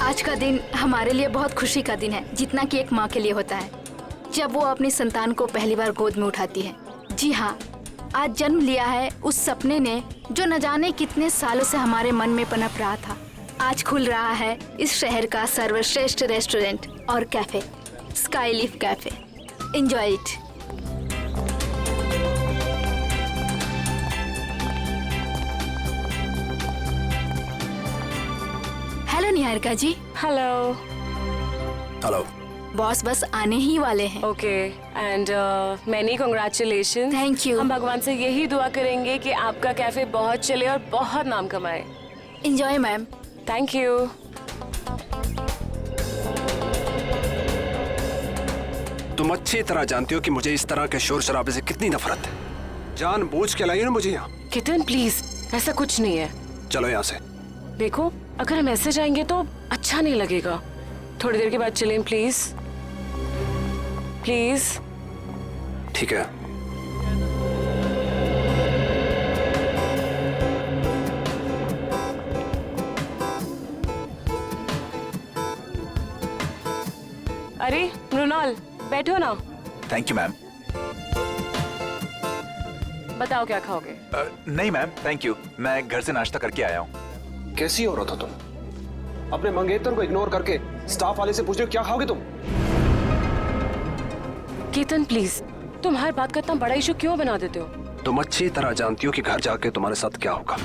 आज का दिन हमारे लिए बहुत खुशी का दिन है, जितना कि एक माँ के लिए होता है जब वो अपनी संतान को पहली बार गोद में उठाती है। जी हाँ, आज जन्म लिया है उस सपने ने जो न जाने कितने सालों से हमारे मन में पनप रहा था। आज खुल रहा है इस शहर का सर्वश्रेष्ठ रेस्टोरेंट और cafe, Skyleaf cafe. Enjoy it. Hello Niharika ji. Hello. Hello. Boss बस आने ही वाले हैं। Okay and many congratulation. Thank you. हम भगवान से यही दुआ करेंगे कि आपका कैफे बहुत चले और बहुत नाम कमाए। Enjoy ma'am. Thank you. तुम अच्छी तरह जानती हो कि मुझे इस तरह के शोर शराबे से कितनी नफरत है। जानबूझ के लाई हो ना मुझे यहाँ। कितन प्लीज, ऐसा कुछ नहीं है। चलो यहाँ से। देखो, अगर हम ऐसे जाएंगे तो अच्छा नहीं लगेगा। थोड़ी देर के बाद चलें प्लीज। प्लीज। ठीक है। अरे मृणाल, बैठो ना। Thank you ma'am. बताओ क्या खाओगे? नहीं मैम, थैंक यू। मैं घर से नाश्ता करके आया हूँ। कैसी औरत हो तुम? अपने मंगेतर को इग्नोर करके स्टाफ वाले से पूछ रहे हो क्या खाओगे तुम? केतन प्लीज, तुम हर बात का इतना बड़ा इशू क्यों बना देते हो? तुम अच्छी तरह जानती हो कि घर जाके तुम्हारे साथ क्या होगा।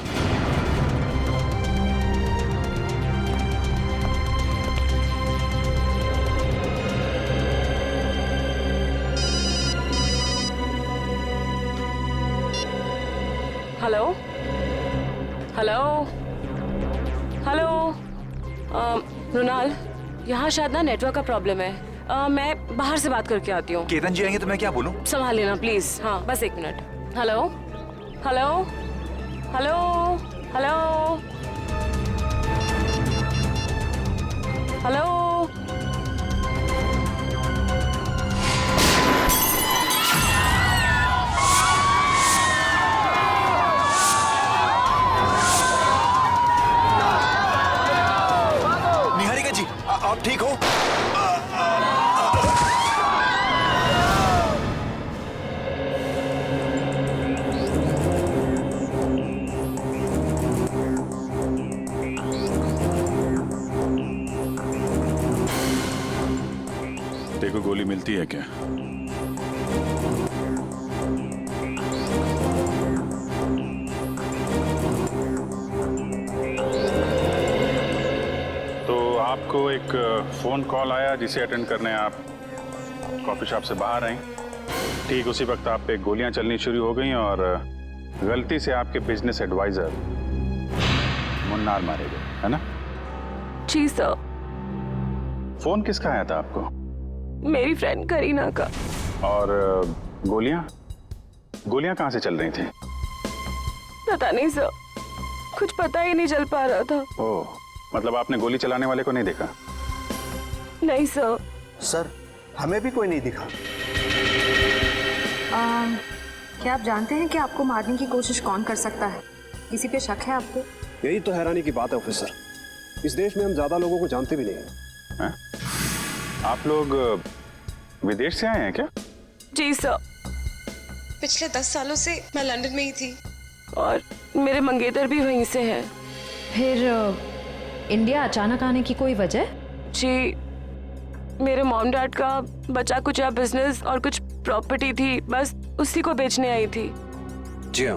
Hello hello hello. मृणाल, यहाँ शायद ना नेटवर्क का प्रॉब्लम है। मैं बाहर से बात करके आती हूँ। केतन जी आएंगे तो मैं क्या बोलूँ? संभाल लेना प्लीज। हाँ, बस 1 मिनट। Hello hello hello hello hello. Niharika ji, आप ठीक हो? देखो, गोली मिलती है क्या? तो आपको एक फोन कॉल आया जिसे अटेंड करने आप कॉफी शॉप से बाहर आई। ठीक उसी वक्त आप पे गोलियां चलनी शुरू हो गई और गलती से आपके बिजनेस एडवाइजर मुन्नार मारे गए, है ना? जी सर। फोन किसका आया था आपको? मेरी फ्रेंड करीना का। और गोलियां कहाँ से चल रही थी? पता नहीं सर, कुछ पता ही नहीं चल पा रहा था। ओह, मतलब आपने गोली चलाने वाले को नहीं देखा? नहीं सर। सर, हमें भी कोई नहीं दिखा। क्या आप जानते हैं कि आपको मारने की कोशिश कौन कर सकता है? किसी पे शक है आपको? यही तो हैरानी की बात है ऑफिसर। इस देश में हम ज्यादा लोगों को जानते भी नहीं हैं। आप लोग विदेश से आए हैं क्या? जी सर। पिछले 10 सालों से मैं लंदन में ही थी और मेरे मंगेतर भी वहीं से हैं। फिर इंडिया अचानक आने की कोई वजह? जी, मेरे मॉम डैड का बचा कुचा बिजनेस और कुछ प्रॉपर्टी थी, बस उसी को बेचने आई थी। जी हाँ,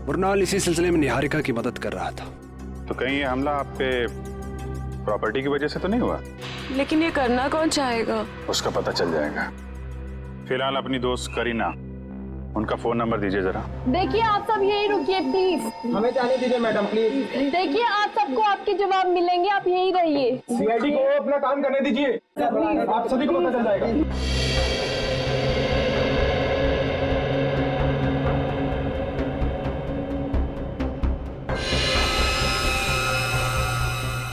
मृणाल इसी सिलसिले में निहारिका की मदद कर रहा था। तो कहीं ये हमला आप पे प्रॉपर्टी की वजह से तो नहीं हुआ? लेकिन ये करना कौन चाहेगा? उसका पता चल जाएगा। फिलहाल अपनी दोस्त करीना, उनका फोन नंबर दीजिए जरा। देखिए, आप सब यही रुकिए प्लीज। हमें जाने दीजिए मैडम प्लीज। देखिए, आप सबको आपके जवाब मिलेंगे, आप यही रहिए। सीआईडी को अपना काम करने दीजिए, आप सभी को पता चल जाएगा।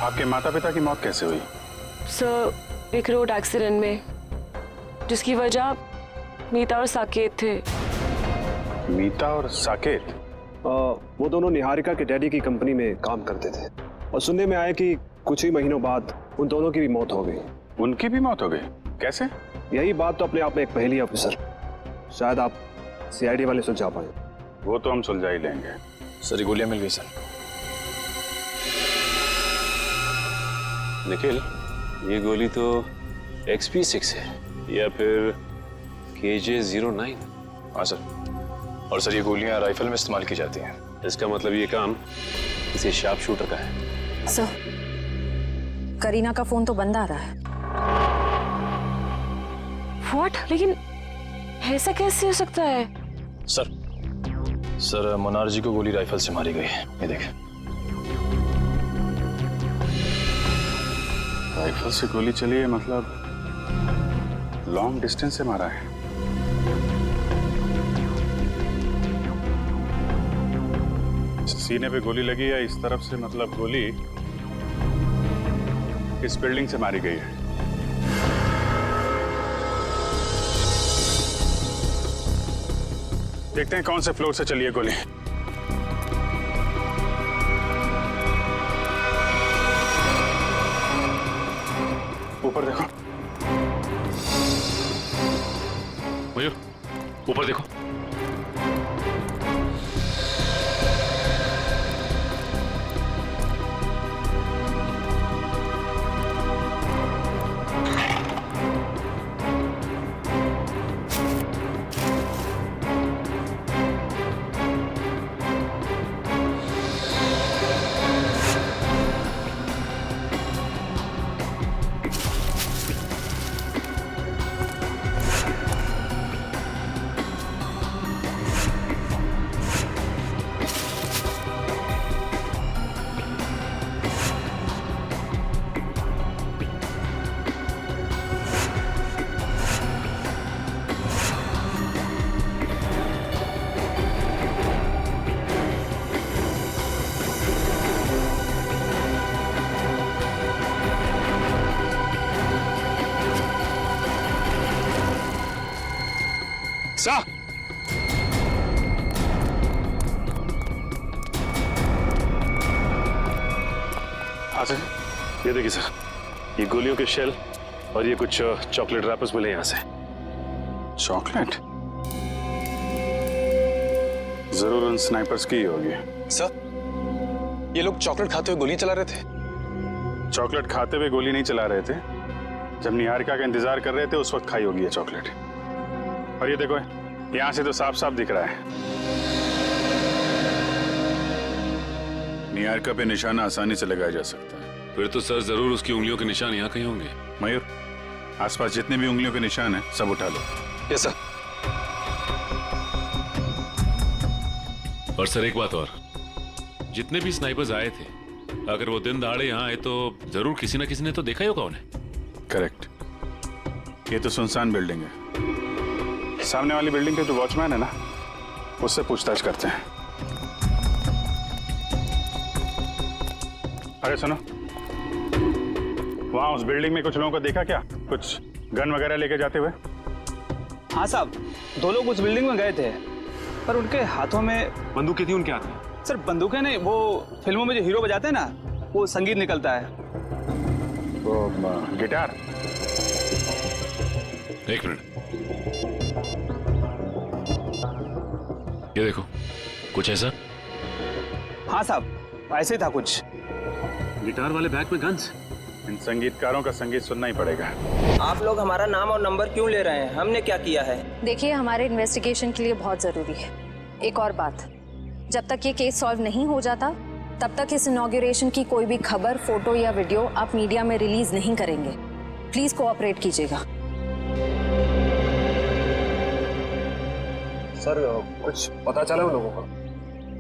आपके माता पिता की मौत कैसे हुई? सर, एक रोड एक्सीडेंट में, जिसकी वजह मीता और साकेत थे। मीता और साकेत? वो दोनों निहारिका के डैडी की कंपनी में काम करते थे और सुनने में आया कि कुछ ही महीनों बाद उन दोनों की भी मौत हो गई। उनकी भी मौत हो गई? कैसे? यही बात तो अपने आप में एक पहेली है ऑफिसर। शायद आप सीआईडी वाले सुलझा पाए। वो तो हम सुलझा ही लेंगे। सर, गोलियां मिल गई सर। निखिल, ये गोली तो XP6 है या फिर KJ-09? हाँ सर, और सर ये गोलियां राइफल में इस्तेमाल की जाती हैं। इसका मतलब ये काम किसी शार्प शूटर का है। सर, करीना का फोन तो बंद आ रहा है। व्हाट? लेकिन ऐसा कैसे हो सकता है? सर मनार जी को गोली राइफल से मारी गई है। ये देखें। राइफल से गोली चली है, मतलब लॉन्ग डिस्टेंस से मारा है। सीने पे गोली लगी है इस तरफ से, मतलब गोली इस बिल्डिंग से मारी गई है। देखते हैं कौन से फ्लोर से चली है गोली। ऊपर देखो। मयूर, ऊपर देखो। सा हाँ सर, ये देखिए सर, ये गोलियों के शेल और ये कुछ चॉकलेट रैपर्स मिले यहाँ से। चॉकलेट? जरूर उन स्नाइपर्स की ही होगी। सर, ये लोग चॉकलेट खाते हुए गोली चला रहे थे। चॉकलेट खाते हुए गोली नहीं चला रहे थे, जब निहारिका का इंतजार कर रहे थे उस वक्त खाई होगी ये चॉकलेट। और ये देखो, यहाँ से तो साफ साफ दिख रहा है। निहारिका पे निशाना आसानी से लगाया जा सकता है। फिर तो सर जरूर उसकी उंगलियों के निशान यहाँ कहीं होंगे। मयूर, आसपास जितने भी उंगलियों के निशान हैं सब उठा लो। Yes sir. और सर एक बात और, जितने भी स्नाइपर्स आए थे, अगर वो दिन दहाड़े यहाँ आए तो जरूर किसी न किसी ने तो देखा ही होगा उन्हें। करेक्ट। ये तो सुनसान बिल्डिंग है। सामने वाली बिल्डिंग के जो वॉचमैन है ना, उससे पूछताछ करते हैं। अरे सुनो, वहां उस बिल्डिंग में कुछ लोगों को देखा क्या, कुछ गन वगैरह लेके जाते हुए? हाँ साहब, 2 लोग उस बिल्डिंग में गए थे, पर उनके हाथों में बंदूकें थी उनके हाथ में। सर बंदूकें नहीं, वो फिल्मों में जो हीरो बजाते हैं ना, वो संगीत निकलता है। वो गिटार? एक मिनट, ये देखो, कुछ ऐसा? हाँ साहब, ऐसे ही था कुछ। गिटार वाले बैग में गन्स। इन संगीतकारों का संगीत सुनना ही पड़ेगा। आप लोग हमारा नाम और नंबर क्यों ले रहे हैं? हमने क्या किया है? देखिए, हमारे इन्वेस्टिगेशन के लिए बहुत जरूरी है। एक और बात, जब तक ये केस सॉल्व नहीं हो जाता तब तक इस इनॉग्रेशन की कोई भी खबर, फोटो या वीडियो आप मीडिया में रिलीज नहीं करेंगे। प्लीज कोऑपरेट कीजिएगा। सर कुछ पता चला उन लोगों का?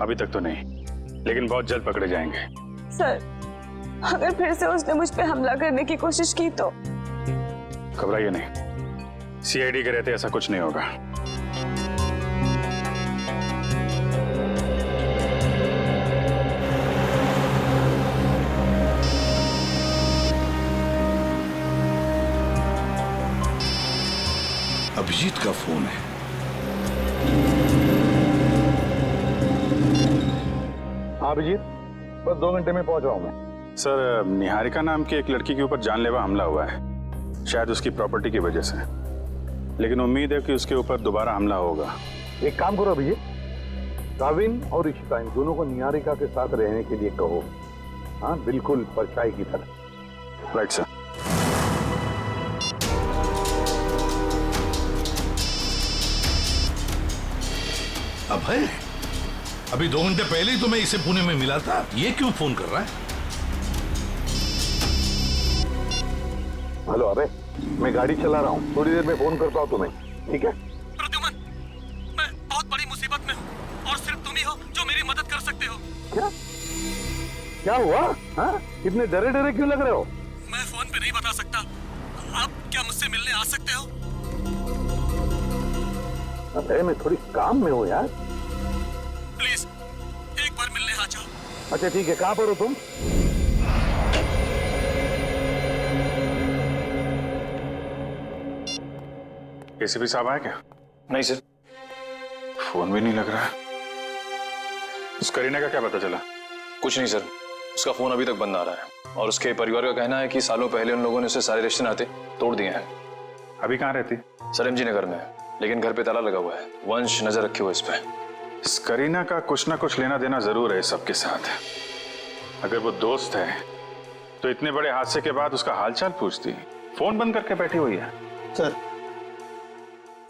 अभी तक तो नहीं, लेकिन बहुत जल्द पकड़े जाएंगे। सर, अगर फिर से उसने मुझ पे हमला करने की कोशिश की तो? घबराइए नहीं, सीआईडी के रहते ऐसा कुछ नहीं होगा। अभिजीत का फोन है। हाँ अभिजीत, बस 2 घंटे में पहुंच रहा हूँ मैं। सर, निहारिका नाम की एक लड़की के ऊपर जानलेवा हमला हुआ है, शायद उसकी प्रॉपर्टी की वजह से। लेकिन उम्मीद है कि उसके ऊपर दोबारा हमला होगा। एक काम करो अभिजीत, काविन और इशिका इन दोनों को निहारिका के साथ रहने के लिए कहो। हाँ, बिल्कुल परछाई की तरह। Right sir. अभय, अभी 2 घंटे पहले ही तो मैं इसे पुणे में मिला था, ये क्यों फोन कर रहा है? हेलो अबे, मैं गाड़ी चला रहा हूँ, थोड़ी देर में फोन करता हूँ तुम्हें, ठीक है? प्रद्युमन, मैं बहुत बड़ी मुसीबत में हूँ और सिर्फ तुम ही हो जो मेरी मदद कर सकते हो। क्या हुआ? हाँ? इतने डरे डरे क्यों लग रहे हो? मैं फोन पे नहीं बता सकता। आप क्या मुझसे मिलने आ सकते हो? अबे, मैं थोड़ी काम में हूँ यार। प्लीज एक बार मिलने आ जाओ। अच्छा ठीक है, कहाँ पर हो तुम? एसीपी साहब आए क्या? नहीं सर। फोन भी नहीं लग रहा। उस करीना का क्या पता चला? कुछ नहीं सर, उसका फोन अभी तक बंद आ रहा है और उसके परिवार का कहना है कि सालों पहले उन लोगों ने उसे सारे रिश्ते नाते तोड़ दिए हैं। अभी कहाँ रहती? सर एमजी नगर में, लेकिन घर पे ताला लगा हुआ है। वंश नजर रखे हुए इस पे। इस करीना का कुछ ना कुछ लेना देना जरूर है सबके साथ। अगर वो दोस्त है तो इतने बड़े हादसे के बाद उसका हालचाल पूछती, फोन बंद करके बैठी हुई है।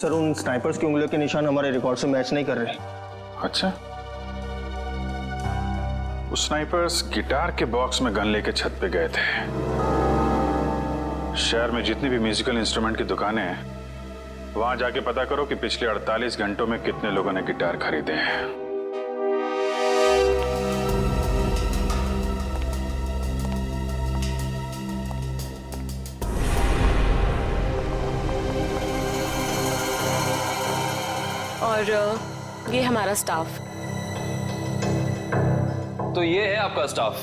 सर उन स्नाइपर्स की उंगलियों के निशान हमारे रिकॉर्ड से मैच नहीं कर रहे। अच्छा, उस स्नाइपर्स गिटार के बॉक्स में गन लेके छत पे गए थे। शहर में जितनी भी म्यूजिकल इंस्ट्रूमेंट की दुकानें हैं, वहां जाके पता करो कि पिछले 48 घंटों में कितने लोगों ने गिटार खरीदे हैं। और ये हमारा स्टाफ। तो ये है आपका स्टाफ?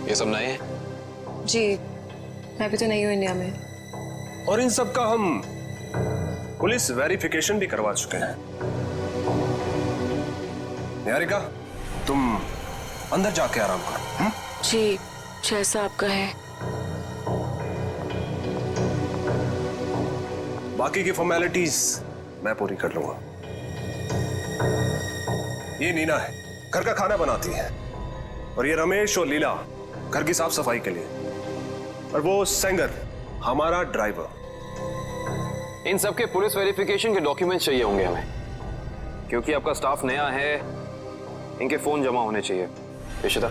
ये सब नए हैं? जी, मैं भी तो नहीं हूँ इंडिया में। और इन सब का हम पुलिस वेरिफिकेशन भी करवा चुके हैं। निहारिका, तुम अंदर जाके आराम करो। जी, जैसा आपका है। बाकी की फॉर्मेलिटीज मैं पूरी कर लूंगा। ये नीना है, घर का खाना बनाती है, और ये रमेश और लीला घर की साफ सफाई के लिए, और वो सेंगर हमारा ड्राइवर। इन सब के पुलिस वेरिफिकेशन के डॉक्यूमेंट्स चाहिए होंगे हमें, क्योंकि आपका स्टाफ नया है। इनके फोन जमा होने चाहिए। इशिता,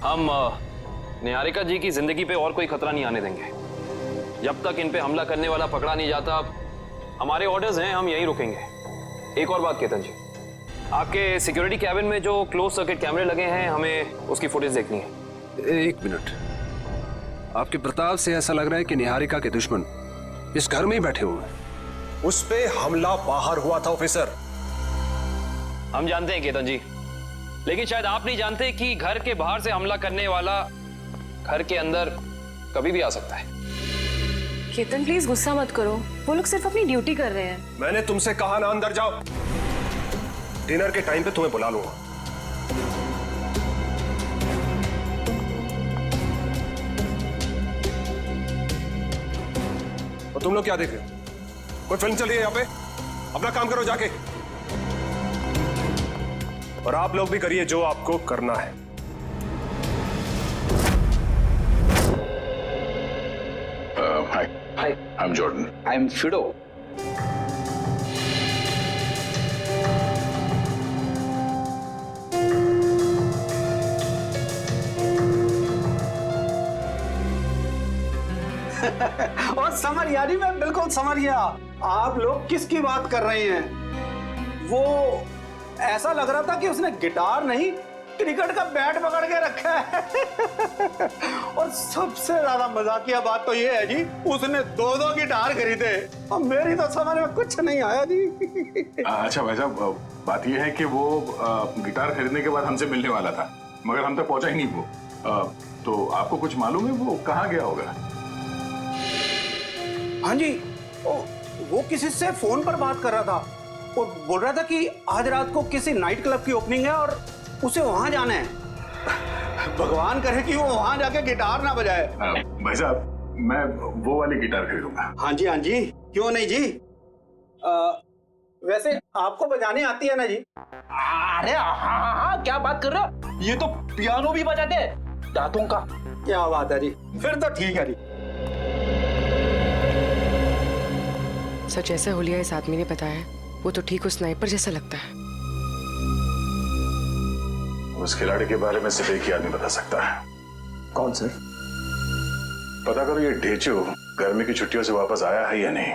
हम निहारिका जी की जिंदगी पे और कोई खतरा नहीं आने देंगे। जब तक इन पे हमला करने वाला पकड़ा नहीं जाता, हमारे ऑर्डर्स हैं, हम यहीं रुकेंगे। एक और बात केतन जी, आपके सिक्योरिटी कैबिन में जो क्लोज सर्किट कैमरे लगे हैं, हमें उसकी फुटेज देखनी है। एक मिनट, आपके प्रताप से ऐसा लग रहा है कि निहारिका के दुश्मन इस घर में ही बैठे हुए हैं। उस पे हमला बाहर हुआ था ऑफिसर। हम जानते हैं केतन जी, लेकिन शायद आप नहीं जानते कि घर के बाहर से हमला करने वाला घर के अंदर कभी भी आ सकता है। केतन प्लीज गुस्सा मत करो, वो लोग सिर्फ अपनी ड्यूटी कर रहे हैं। मैंने तुमसे कहा ना अंदर जाओ। डिनर के टाइम पे तुम्हें बुला लूंगा। और तुम लोग क्या देख रहे हो? कोई फिल्म चल रही है यहाँ पे? अपना काम करो जाके। और आप लोग भी करिए जो आपको करना है। Hi, I'm Jordan. I'm Fido. और समझ यानी मैं बिल्कुल समझ गया आप लोग किसकी बात कर रहे हैं। वो ऐसा लग रहा था कि उसने गिटार नहीं, क्रिकेट का बैट पकड़ के रखा है। और सबसे ज्यादा मजाकिया बात तो ये है जी, उसने 2-2 गिटार खरीदे और मेरी तो समझ में कुछ नहीं आया जी। अच्छा भाई साहब, बात यह है कि वो गिटार खरीदने के बाद हमसे मिलने वाला था, मगर हम तक पहुंचा ही नहीं वो। तो आपको कुछ मालूम है वो कहाँ गया होगा? हाँ जी, वो किसी से फोन पर बात कर रहा था वो बोल रहा था कि आज रात को किसी नाइट क्लब की ओपनिंग है और उसे वहां जाना है। भगवान करे कि वो वहां जाके गिटार ना बजाए। भाई साहब, मैं वो वाली गिटार खरीदूंगा। हाँ जी, क्यों नहीं जी। वैसे आपको बजाने आती है ना जी? अरे हाँ, क्या बात कर रहे हो, ये तो पियानो भी बजाते हैं दांतों का। क्या बात है जी, फिर तो ठीक है जी। सच जैसा हुलिया इस आदमी ने बताया, वो तो ठीक उस स्नाइपर जैसा लगता है। उस खिलाड़ी के बारे में सिर्फ एक ही आदमी बता सकता है। कौन सर? पता करो ये ढेचू गर्मी की छुट्टियों से वापस आया है या नहीं।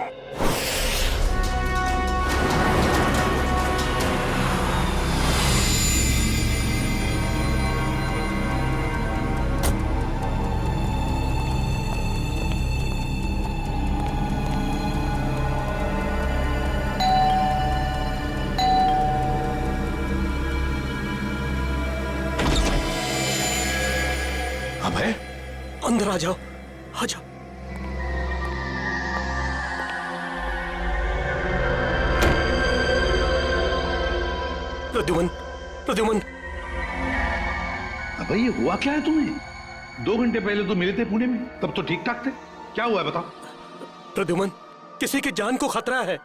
अभय, अंदर आ जाओ, आ जाओ। प्रद्युमन, अबे ये हुआ क्या है तुम्हें? 2 घंटे पहले तो मिले थे पुणे में, तब तो ठीक ठाक थे। क्या हुआ है बताओ। प्रद्युमन, किसी की जान को खतरा है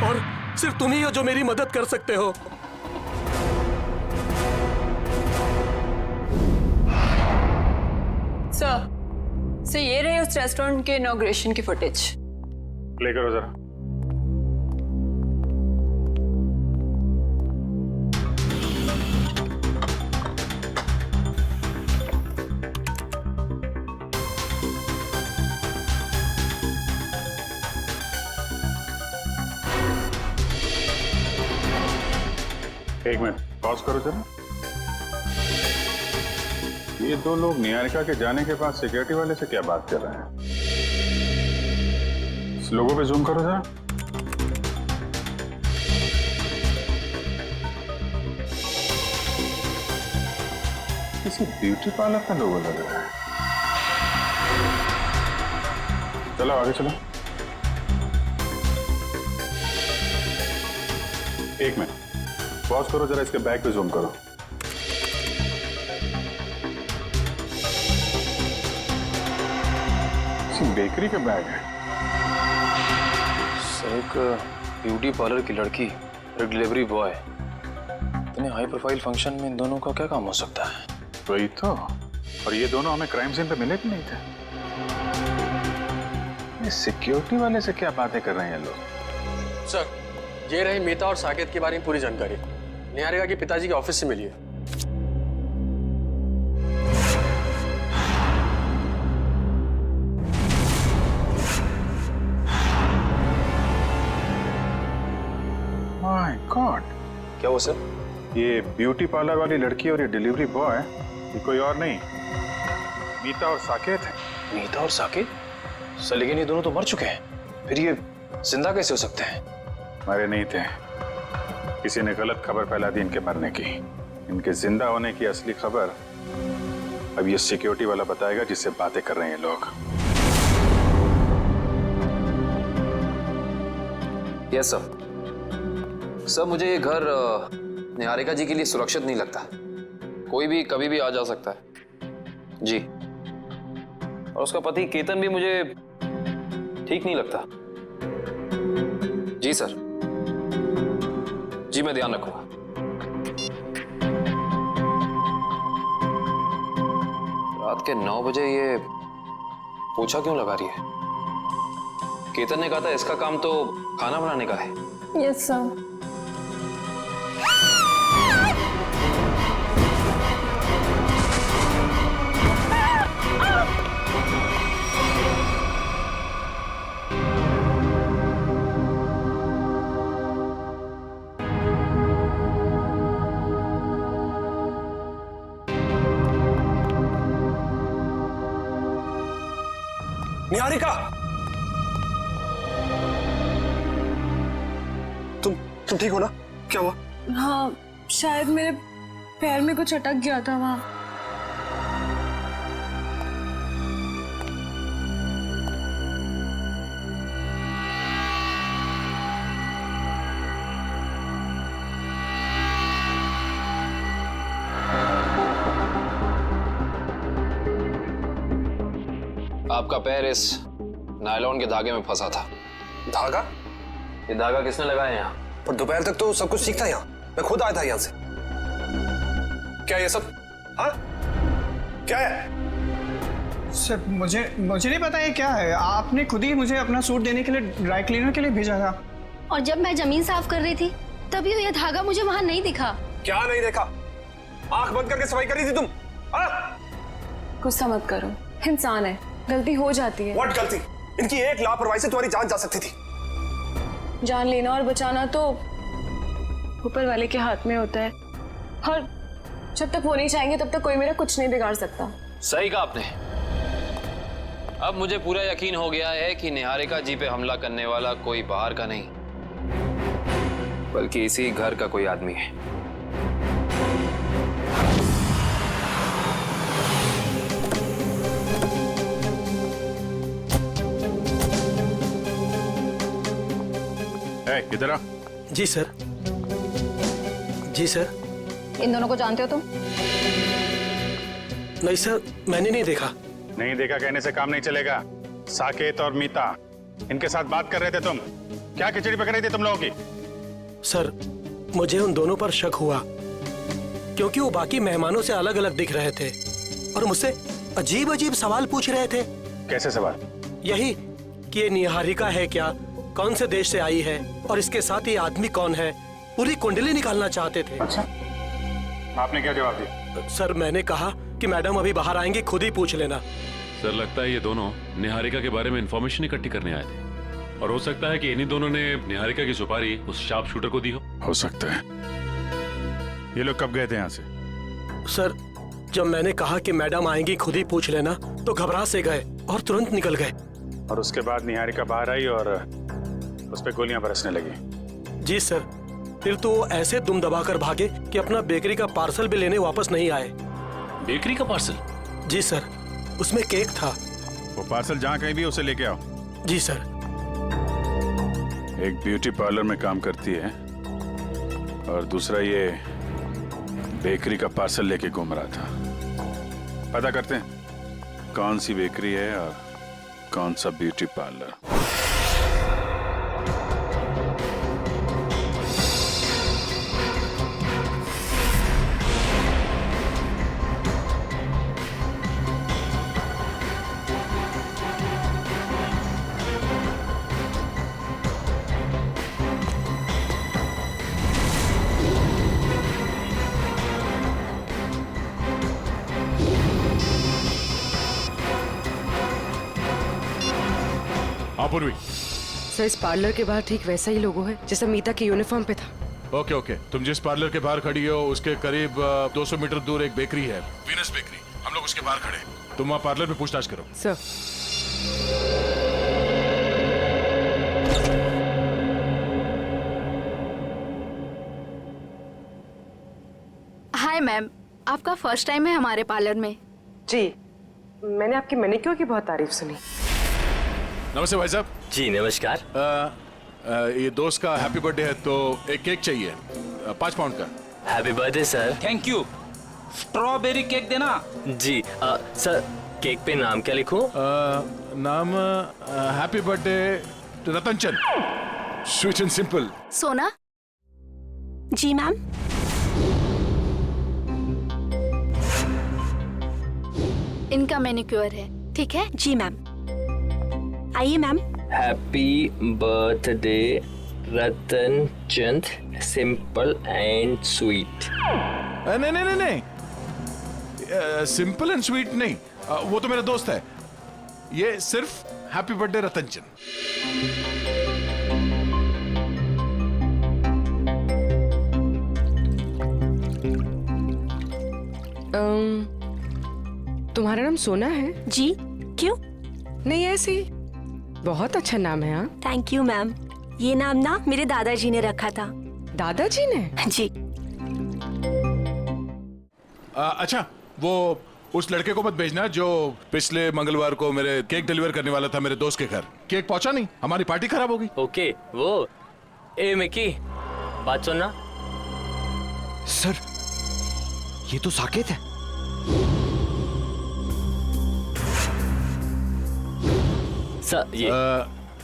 और सिर्फ तुम ही हो जो मेरी मदद कर सकते हो। सर, ये रहे उस रेस्टोरेंट के इनॉग्रेशन की फुटेज। प्ले करो जरा। एक मिनट पॉज करो जरा। ये 2 लोग निहारिका के जाने के बाद सिक्योरिटी वाले से क्या बात कर रहे हैं? इस लोगों पे जूम करो जरा। किसी ब्यूटी पार्लर का लोगो लग रहा है। चलो आगे चलो। एक मिनट पॉज करो जरा, इसके बैग पे जूम करो। बेकरी का बैग है। सर, एक ब्यूटी पार्लर की लड़की, एक डिलीवरी बॉय, इतने हाई प्रोफाइल फंक्शन में इन दोनों का क्या काम हो सकता है? वही तो। और ये दोनों हमें क्राइम सीन पे मिले भी नहीं थे। ये सिक्योरिटी वाले से क्या बातें कर रहे हैं ये लोग? सर, ये रही मीता और साकेत के बारे में पूरी जानकारी। निहारिका के पिताजी के ऑफिस से मिली है। माय गॉड, क्या हुआ सर? ये ब्यूटी पार्लर वाली लड़की और ये डिलीवरी बॉय, ये कोई और नहीं, मीता और साकेत है। मीता और साकेत? सर लेकिन ये दोनों तो मर चुके हैं, फिर ये जिंदा कैसे हो सकते हैं? मरे नहीं थे, किसी ने गलत खबर फैला दी इनके मरने की। इनके जिंदा होने की असली खबर अब ये सिक्योरिटी वाला बताएगा जिससे बातें कर रहे हैं लोग। Yes sir. सर मुझे ये घर निहारिका जी के लिए सुरक्षित नहीं लगता। कोई भी कभी भी आ जा सकता है जी। और उसका पति केतन भी मुझे ठीक नहीं लगता। जी सर, जी मैं ध्यान रखूंगा। रात के 9 बजे ये पोछा क्यों लगा रही है? केतन ने कहा था इसका काम तो खाना बनाने का है। Yes sir. निहारिका, तुम ठीक हो ना? क्या हुआ? हाँ, शायद मेरे पैर में कुछ अटक गया था वहां। आपका पैर इस नायलॉन के धागे में फंसा था। धागा? ये धागा किसने लगाया यहाँ? पर दोपहर तक तो सब कुछ ठीक था यहाँ। मैं खुद आया था यहाँ से। क्या ये सब? हाँ? क्या है? सर मुझे नहीं पता ये क्या है। आपने खुद ही मुझे अपना सूट देने के लिए ड्राई क्लीनर के लिए भेजा था। और जब मैं जमीन साफ कर रही थी तभी ये धागा मुझे वहाँ नहीं दिखा। क्या नहीं देखा? आंख बंद करके सफाई कर रही थी तुम? गुस्सा मत करो, इंसान है, गलती हो जाती है। व्हाट गलती? इनकी एक लापरवाही से तुम्हारी जान जा सकती थी। जान लेना और बचाना तो ऊपर वाले के हाथ में होता है, और जब तक वो नहीं चाहेंगे तब तक कोई मेरा कुछ नहीं बिगाड़ सकता। सही कहा आपने। अब मुझे पूरा यकीन हो गया है कि निहारिका जी पे हमला करने वाला कोई बाहर का नहीं, बल्कि इसी घर का कोई आदमी है। इधर आ। जी सर। जी सर। इन दोनों को जानते हो तुम? नहीं सर, मैंने नहीं देखा। नहीं देखा कहने से काम नहीं चलेगा। साकेत और मीता इनके साथ बात कर रहे थे तुम। क्या खिचड़ी पक रही थी तुम लोगों की? सर मुझे उन दोनों पर शक हुआ क्योंकि वो बाकी मेहमानों से अलग अलग दिख रहे थे और मुझसे अजीब अजीब सवाल पूछ रहे थे। कैसे सवाल? यही कि ये निहारिका है क्या, कौन से देश से आई है और इसके साथ ये आदमी कौन है, पूरी कुंडली निकालना चाहते थे। अच्छा, आपने क्या जवाब दिया? सर मैंने कहा कि मैडम अभी बाहर आएंगी, खुद ही पूछ लेना। सर लगता है ये दोनों निहारिका के बारे में इंफॉर्मेशन इकट्ठी करने आए थे और हो सकता है कि इन्हीं दोनों ने निहारिका की सुपारी उस शार्प शूटर को दी हो सकता है। ये लोग कब गए थे यहाँ से? सर जब मैंने कहा कि मैडम आएंगी, खुद ही पूछ लेना, तो घबरा से गए और तुरंत निकल गए। और उसके बाद निहारिका बाहर आई और उस पे गोलियां बरसने लगी। जी सर, फिर तो वो ऐसे दुम दबाकर भागे कि अपना बेकरी का पार्सल भी लेने वापस नहीं आए। बेकरी का पार्सल? जी सर, उसमें केक था। वो पार्सल जहाँ कहीं भी उसे लेके आओ। जी सर। एक ब्यूटी पार्लर में काम करती है और दूसरा ये बेकरी का पार्सल लेके घूम रहा था। पता करते हैं कौन सी बेकरी है और कौन सा ब्यूटी पार्लर। पूर्वी सर, इस पार्लर के बाहर ठीक वैसा ही लोगो है जैसा मीता के यूनिफॉर्म पे था। ओके ओके, तुम जिस पार्लर के बाहर खड़ी हो उसके करीब 200 मीटर दूर एक बेकरी है, वीनस बेकरी। हम लोग उसके बाहर खड़े हैं। तुम वहाँ पार्लर में पूछताछ करो। सर। हाय मैम, आपका फर्स्ट टाइम है हमारे पार्लर में? जी, मैंने आपकी मैनिक्योर की बहुत तारीफ सुनी। नमस्ते भाई साहब। जी नमस्कार। ये दोस्त का हैप्पी बर्थडे है तो एक केक चाहिए 5 पाउंड का। Happy birthday sir. Thank you. Strawberry cake देना। जी सर, केक पे नाम क्या लिखूं? नाम happy birthday Ratanchand, sweet and simple. सोना? जी मैम। इनका मैनिक्योर है, ठीक है? जी मैम। आइए ma'am. Happy birthday Ratanchand, simple and sweet. नहीं नहीं नहीं नहीं, सिंपल एंड स्वीट नहीं, वो तो मेरा दोस्त है। ये सिर्फ हैप्पी बर्थडे रतनचंद। तुम्हारा नाम सोना है? जी। क्यों? नहीं ऐसे ही, बहुत अच्छा नाम है। हाँ, थैंक यू मैम। ये नाम ना मेरे दादाजी ने रखा था। दादाजी ने? जी। अच्छा, वो उस लड़के को मत भेजना जो पिछले मंगलवार को मेरे केक डिलीवर करने वाला था मेरे दोस्त के घर। केक पहुंचा नहीं, हमारी पार्टी खराब हो गई। ओके, वो ए मिकी, बात सुनना। सर, ये तो साकेत है। सर ये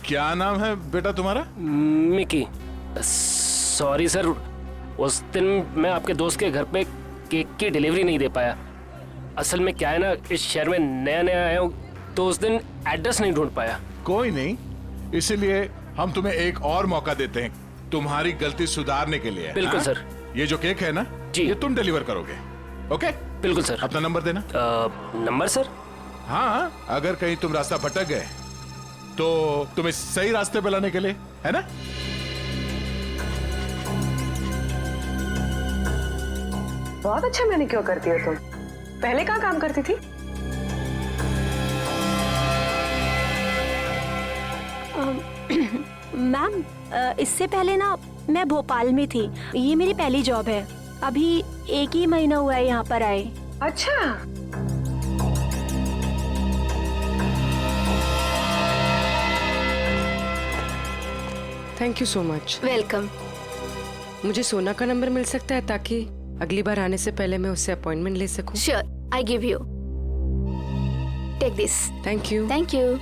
क्या नाम है बेटा तुम्हारा? मिकी। सॉरी सर, उस दिन मैं आपके दोस्त के घर पे केक की डिलीवरी नहीं दे पाया। असल में क्या है ना, इस शहर में नया नया आया हूँ तो उस दिन एड्रेस नहीं ढूंढ पाया। कोई नहीं, इसीलिए हम तुम्हें एक और मौका देते हैं तुम्हारी गलती सुधारने के लिए। बिल्कुल सर। ये जो केक है ना जी, ये तुम डिलीवर करोगे। ओके बिल्कुल सर। अपना नंबर देना। Number sir? हाँ, अगर कहीं तुम रास्ता भटक गए तो तुम्हें सही रास्ते पे लाने के लिए, है ना? बहुत अच्छा मैनिक्योर करती हो तुम। पहले कहाँ काम करती थी? मैम, इससे पहले ना मैं भोपाल में थी। ये मेरी पहली जॉब है। अभी 1 ही महीना हुआ है यहाँ पर आए। अच्छा। Thank you so much. Welcome. मुझे सोना का नंबर मिल सकता है ताकि अगली बार आने से पहले मैं उससे अपॉइंटमेंट ले सकूं? Sure, I give you. Take this. Thank you. Thank you.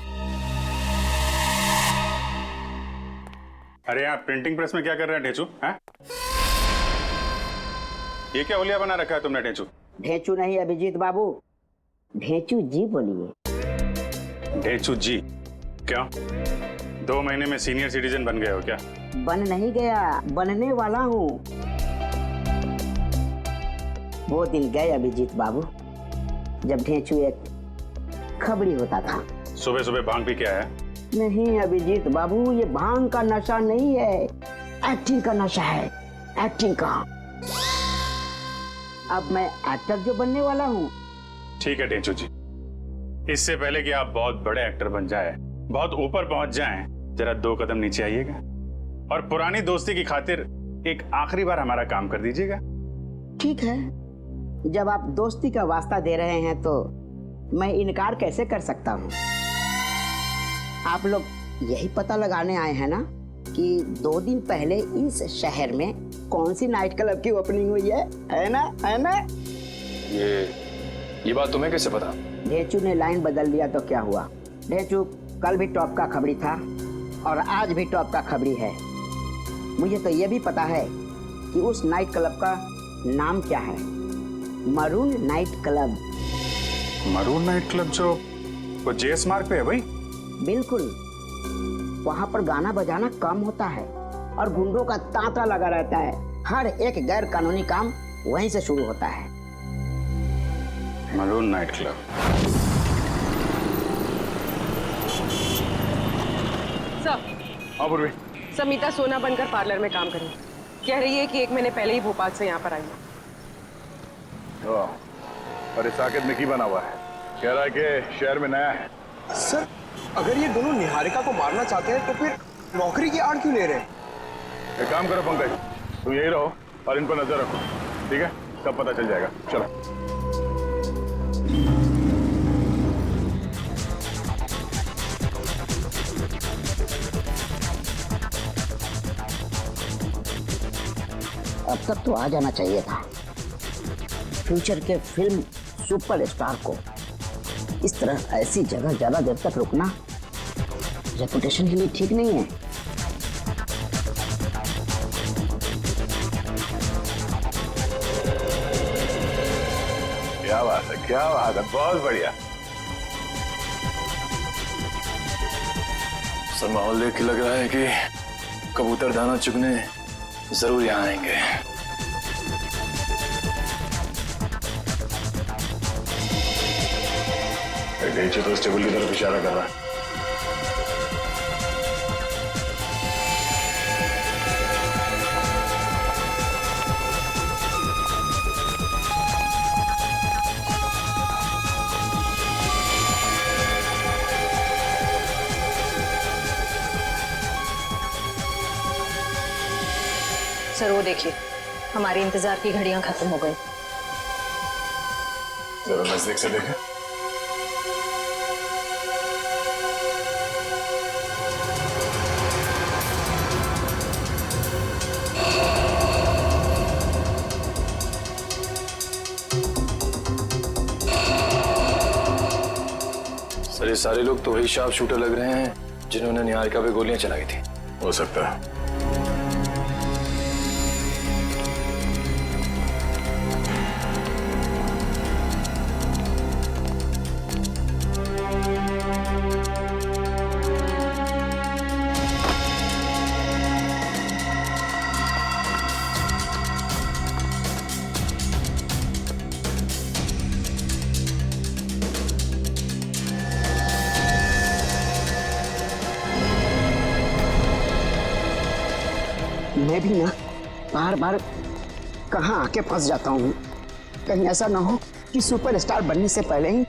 अरे यहाँ प्रिंटिंग प्रेस में क्या कर रहे हैं ढेचू? हैं? ये क्या होलिया बना रखा है तुमने ढेचू? ढेचू नहीं अभिजीत बाबू, ढेचू जी बोलिए। ढेचू जी? क्या 2 महीने में सीनियर सिटीजन बन गए हो क्या? बन नहीं गया, बनने वाला हूँ। वो दिन गए अभिजीत बाबू जब ढेचू एक खबड़ी होता था। सुबह सुबह भांग भी क्या है? नहीं अभिजीत बाबू, ये भांग का नशा नहीं है, एक्टिंग का नशा है, एक्टिंग का। अब मैं एक्टर जो बनने वाला हूँ। ठीक है ढेचू जी, इससे पहले कि आप बहुत बड़े एक्टर बन जाए, बहुत ऊपर पहुंच जाएं, जरा 2 कदम नीचे आइएगा और पुरानी दोस्ती की खातिर एक आखिरी बार हमारा काम कर दीजिएगा। ठीक है, जब आप दोस्ती का वास्ता दे रहे हैं तो मैं इनकार कैसे कर सकता हूँ। आप लोग यही पता लगाने आए हैं ना कि 2 दिन पहले इस शहर में कौन सी नाइट क्लब की ओपनिंग हुई है ना? है ना? ये बात तुम्हें कैसे पता? ढेचू ने लाइन बदल दिया तो क्या हुआ? ढेचू कल भी टॉप का खबरी था और आज भी टॉप का खबरी है। मुझे तो ये भी पता है कि उस नाइट क्लब का नाम क्या है, maroon night club. Maroon night club जो वो जेएस मार्ग पे है भाई? बिल्कुल, वहाँ पर गाना बजाना कम होता है और गुंडों का तांता लगा रहता है। हर एक गैर कानूनी काम वहीं से शुरू होता है। Maroon night club. Sir, Samita सोना बनकर पार्लर में काम करी। कह रही है कि 1 महीने पहले ही भोपाल से यहाँ पर आई है। और इस साकेत में की बना हुआ है, कह रहा है कि शहर में नया है। सर, अगर ये दोनों निहारिका को मारना चाहते हैं तो फिर नौकरी की आड़ क्यों ले रहे हैं? एक काम करो पंकज, तुम यही रहो और इन पर नजर रखो, ठीक है? सब पता चल जाएगा। चलो। अब तक तो आ जाना चाहिए था। फ्यूचर के फिल्म सुपरस्टार को इस तरह ऐसी जगह ज्यादा देर तक रुकना रेपुटेशन के लिए ठीक नहीं है। क्या बात है, क्या बात है, बहुत बढ़िया। सर, माहौल देख के लग रहा है कि कबूतर दाना चुगने जरूर यहाँ आएंगे। ढेचू तो इस टेबल की तरफ इशारा कर रहा है। सर वो देखिए, हमारे इंतजार की घड़ियां खत्म हो गई। जरा नजदीक से देखें। सर, ये सारे लोग तो वही शार्प शूटर लग रहे हैं जिन्होंने निहारिका पे गोलियां चलाई थी। हो सकता है। मैं भी ना बार बार कहाँ आके फंस जाता हूँ। कहीं ऐसा ना हो कि सुपरस्टार बनने से पहले ही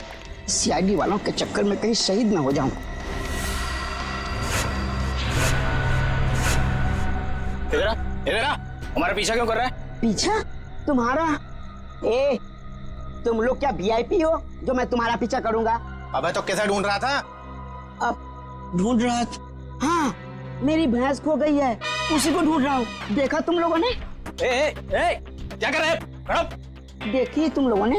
सीआईडी वालों के चक्कर में कहीं शहीद ना हो जाऊं। इधर आ, हमारा पीछा क्यों कर रहा है? पीछा? तुम्हारा? ए, तुम लोग क्या वीआईपी हो जो मैं तुम्हारा पीछा करूंगा? अबे तो कैसे ढूंढ रहा था? अब ढूंढ रहा था? हाँ, मेरी भैंस खो गई है, उसी को ढूंढ रहा हूँ। देखा तुम लोगों ने? क्या कर रहे हैं? देखिए तुम लोगों ने?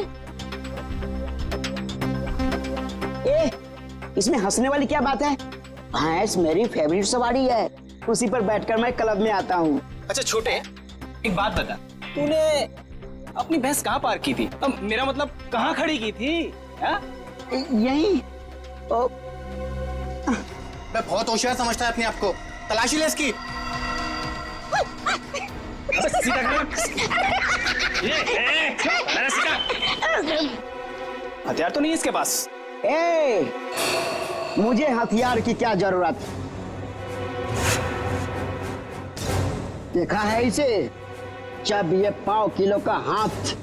इसमें हंसने वाली क्या बात है? भैंस मेरी फेवरेट सवारी है, उसी पर बैठकर मैं क्लब में आता हूँ। अच्छा छोटे, एक बात बता, तूने अपनी भैंस कहाँ पार्क की थी? अब मेरा मतलब कहाँ खड़ी की थी? यहीं। मैं बहुत होशियार समझता है अपने आप को। तलाशी ले इसकी। हथियार तो नहीं है इसके पास। मुझे हथियार की क्या जरूरत? देखा है इसे? जब ये 5 किलो का हाथ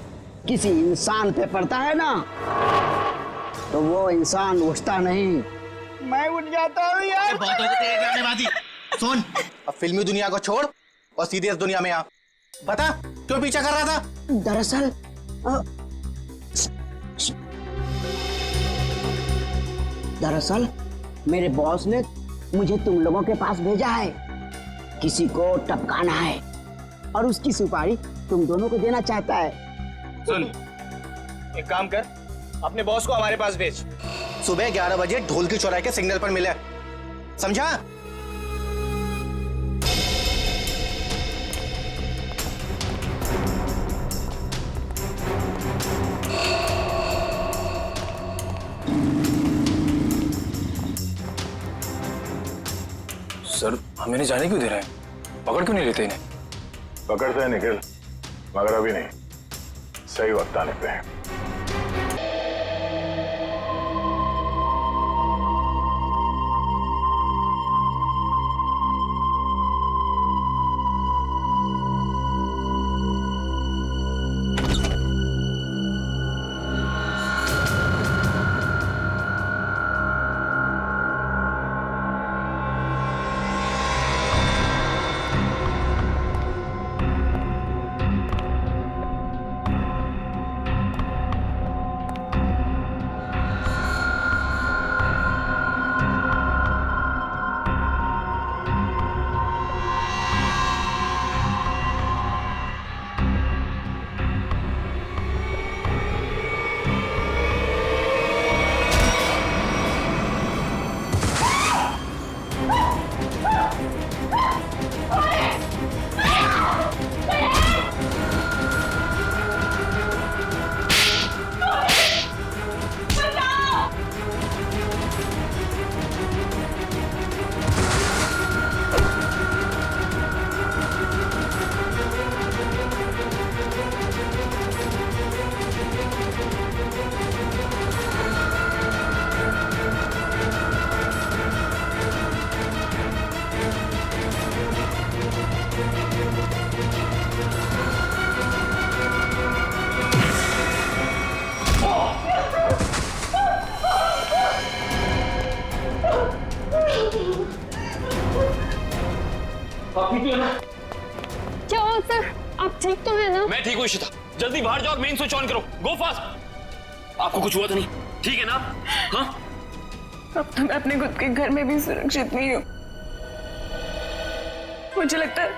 किसी इंसान पे पड़ता है ना, तो वो इंसान उठता नहीं, मैं उठ जाता हूँ यार। बहुत हो गए तेरे ड्रामेबाजी। सुन, अब फिल्मी दुनिया को छोड़ और सीरियस दुनिया में आ। बता, क्यों पीछा कर रहा था? दरअसल मेरे बॉस ने मुझे तुम लोगों के पास भेजा है। किसी को टपकाना है और उसकी सुपारी तुम दोनों को देना चाहता है। सुन, एक काम कर, अपने बॉस को हमारे पास भेज। सुबह 11 बजे ढोल की चौराहे के सिग्नल पर मिले, समझा? सर, हमें नहीं जाने क्यों दे रहे हैं? पकड़ क्यों नहीं लेते इन्हें? पकड़ते हैं निखिल, मगर अभी नहीं, सही वक्त आने पे हैं। क्या हुआ सर? आप ठीक तो है ना? मैं ठीक हूँ इशिता, जल्दी बाहर जाओ और मेन स्विच ऑन करो। गो फास्ट। आपको कुछ हुआ तो नहीं? ठीक है ना? हाँ? अब तो मैं अपने खुद के घर में भी सुरक्षित नहीं हूँ। मुझे लगता है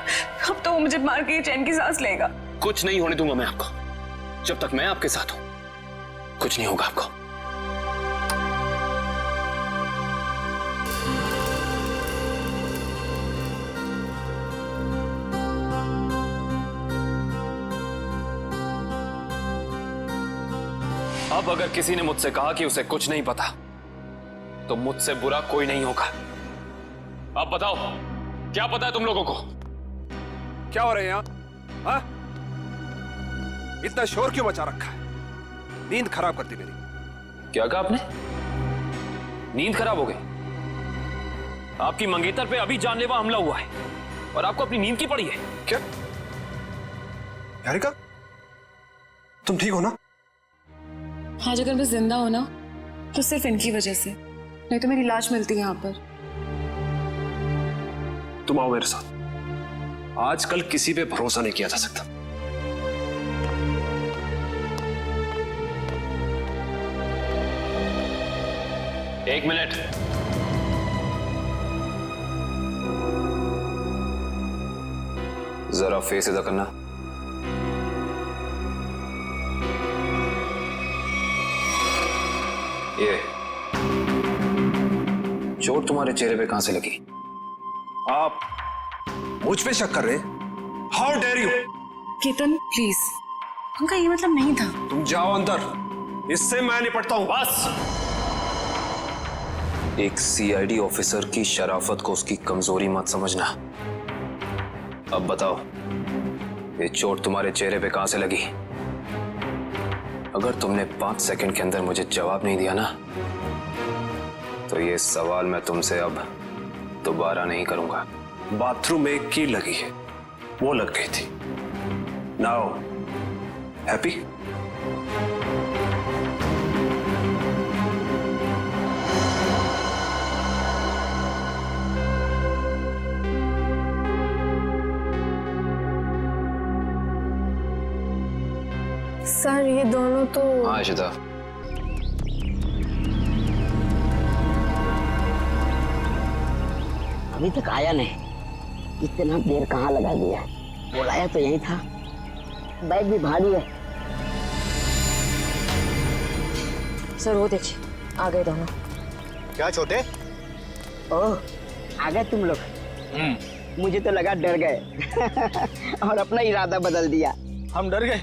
अब तो वो मुझे मार के चैन की सांस लेगा। कुछ नहीं होने दूंगा मैं आपको। जब तक मैं आपके साथ हूं कुछ नहीं होगा आपको। अब अगर किसी ने मुझसे कहा कि उसे कुछ नहीं पता, तो मुझसे बुरा कोई नहीं होगा। अब बताओ, क्या पता है तुम लोगों को? क्या हो रहा है यहाँ? हाँ? इतना शोर क्यों मचा रखा है? नींद खराब करती मेरी। क्या कहा आपने? नींद खराब हो गई? आपकी मंगेतर पे अभी जानलेवा हमला हुआ है और आपको अपनी नींद की पड़ी है क्या? निहारिका, तुम ठीक हो ना? आज अगर मैं जिंदा हो ना तो सिर्फ इनकी वजह से, नहीं तो मेरी लाश मिलती है यहाँ पर। तुम आओ मेरे साथ। आजकल किसी पे भरोसा नहीं किया जा सकता। एक मिनट। जरा फेस इधर करना। ये चोट तुम्हारे चेहरे पे कहां से लगी? आप मुझ पे शक कर रहे? How dare you! Ketan please, उनका ये मतलब नहीं था। तुम जाओ अंदर, इससे मैं निपटता हूं। बस। एक सीआईडी ऑफिसर की शराफत को उसकी कमजोरी मत समझना। अब बताओ, ये चोट तुम्हारे चेहरे पे कहां से लगी? अगर तुमने 5 सेकंड के अंदर मुझे जवाब नहीं दिया ना, तो ये सवाल मैं तुमसे अब दोबारा नहीं करूंगा। बाथरूम में एक कील लगी है, वो लग गई थी। Now happy? सर ये दोनों तो... हाँ इशिता, अभी तक आया नहीं। इतना देर कहाँ लगा दिया? बुलाया तो यही था। बैग भी भारी है। सर वो देखिए, आ गए दोनों। क्या छोटे? ओह, आ गए तुम लोग। मुझे तो लगा डर गए और अपना इरादा बदल दिया। हम डर गए?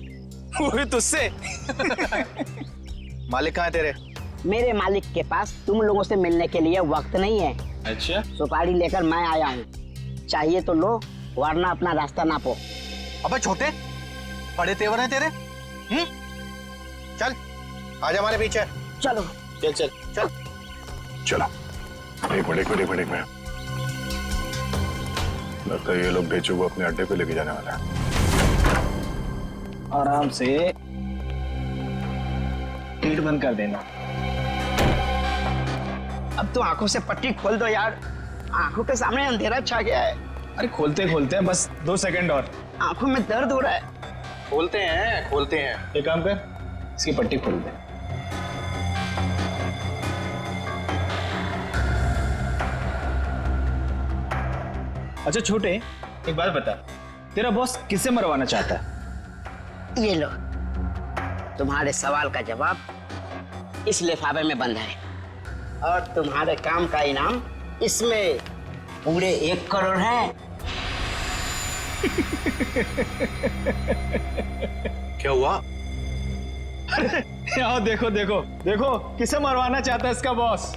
वो भी तुझसे? मालिक कहाँ है तेरे? मेरे मालिक के पास तुम लोगों से मिलने के लिए वक्त नहीं है। अच्छा, सुपारी लेकर मैं आया हूँ, चाहिए तो लो, वरना अपना रास्ता नापो। अबे छोटे, बड़े तेवर हैं तेरे। चल आजा हमारे पीछे। चलो चल चल चल चलो। एक मिनट में लगता है ये लोग बेचू को अपने अड्डे पे लेके जाने वाला है। आराम से गेट बंद कर देना। अब तो आंखों से पट्टी खोल दो यार, आंखों के सामने अंधेरा छा गया है। अरे खोलते हैं, बस 2 सेकंड और। आंखों में दर्द हो रहा है। खोलते हैं। एक काम कर, इसकी पट्टी खोल दे। अच्छा छोटे, एक बात बता, तेरा बॉस किसे मरवाना चाहता है? ये लो, तुम्हारे सवाल का जवाब इस लिफाफे में बंद है और तुम्हारे काम का इनाम इसमें पूरे 1 करोड़ है। क्या हुआ? आओ देखो किसे मरवाना चाहता है इसका बॉस।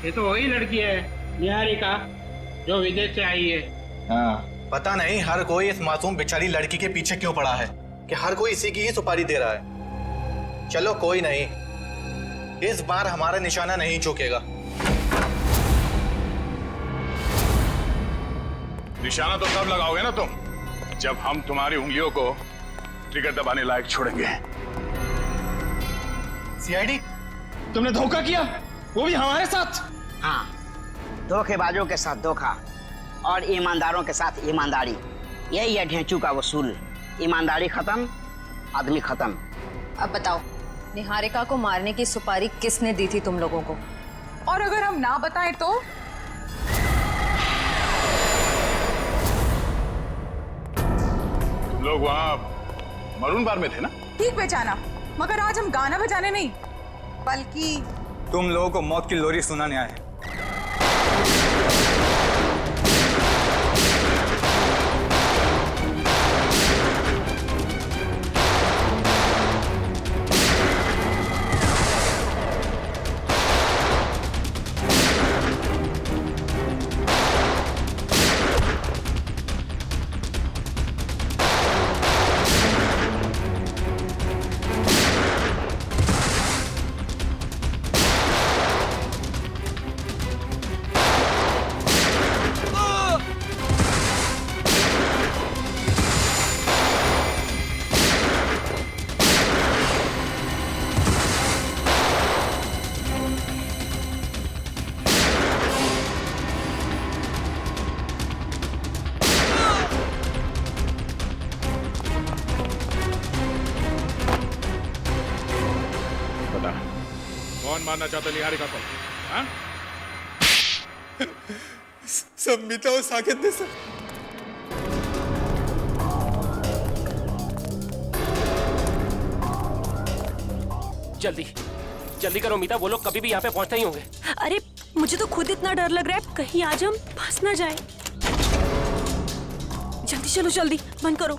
ये तो वही लड़की है निहारिका, जो विदेश से आई है। हाँ, पता नहीं हर कोई इस मासूम बेचारी लड़की के पीछे क्यों पड़ा है कि हर कोई इसी की ही सुपारी दे रहा है। चलो कोई नहीं, इस बार हमारा निशाना नहीं चूकेगा। निशाना तो तब लगाओगे ना तुम, जब हम तुम्हारी उंगलियों को ट्रिगर दबाने लायक छोड़ेंगे। सीआईडी, तुमने धोखा किया, वो भी हमारे साथ। हाँ, धोखेबाजों के साथ धोखा और ईमानदारों के साथ ईमानदारी, यही है ढेंचू का वसूल। ईमानदारी खत्म, आदमी खत्म। अब बताओ, निहारिका को मारने की सुपारी किसने दी थी तुम लोगों को? और अगर हम ना बताएं तो? तुम लोग वहां मरून बार में थे ना? ठीक पहचाना, मगर आज हम गाना बजाने नहीं, बल्कि तुम लोगों को मौत की लोरी सुनाने आए हैं। मारना चाहते निहारिका को? हाँ? सब मीता और साकेत ने सर। जल्दी जल्दी करो मीता, वो लोग कभी भी यहाँ पे पहुंचते ही होंगे। अरे मुझे तो खुद इतना डर लग रहा है, कहीं आज हम फंस ना जाए। जल्दी चलो, जल्दी बंद करो।